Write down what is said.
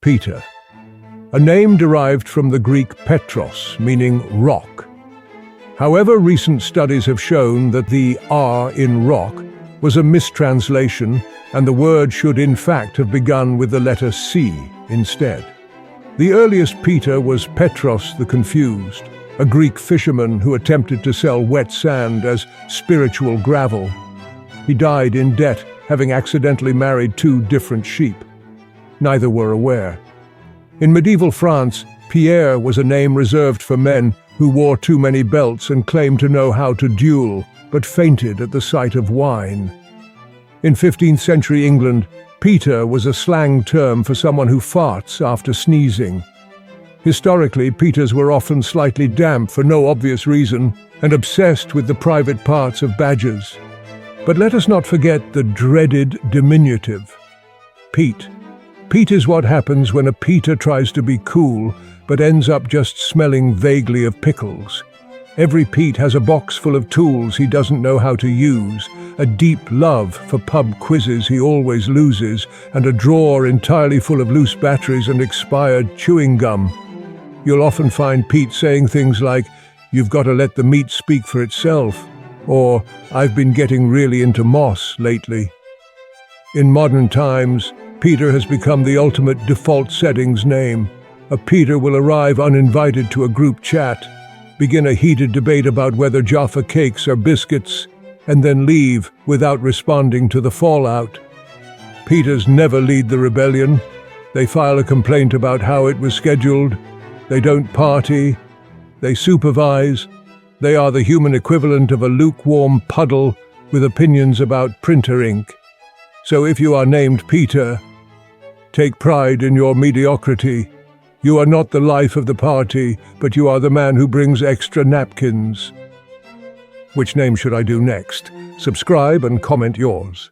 Peter, a name derived from the Greek Petros, meaning rock. However, recent studies have shown that the R in rock was a mistranslation, and the word should in fact have begun with the letter C instead. The earliest Peter was Petros the Confused, a Greek fisherman who attempted to sell wet sand as spiritual gravel. He died in debt, having accidentally married two different sheep. Neither were aware. In medieval France, Pierre was a name reserved for men who wore too many belts and claimed to know how to duel, but fainted at the sight of wine. In 15th century England, Peter was a slang term for someone who farts after sneezing. Historically, Peters were often slightly damp for no obvious reason and obsessed with the private parts of badgers. But let us not forget the dreaded diminutive, Pete. Pete is what happens when a Peter tries to be cool but ends up just smelling vaguely of pickles. Every Pete has a box full of tools he doesn't know how to use, a deep love for pub quizzes he always loses, and a drawer entirely full of loose batteries and expired chewing gum. You'll often find Pete saying things like, "You've got to let the meat speak for itself," or "I've been getting really into moss lately." In modern times, Peter has become the ultimate default settings name. A Peter will arrive uninvited to a group chat, begin a heated debate about whether Jaffa cakes are biscuits, and then leave without responding to the fallout. Peters never lead the rebellion. They file a complaint about how it was scheduled. They don't party. They supervise. They are the human equivalent of a lukewarm puddle with opinions about printer ink. So if you are named Peter, take pride in your mediocrity. You are not the life of the party, but you are the man who brings extra napkins. Which name should I do next? Subscribe and comment yours.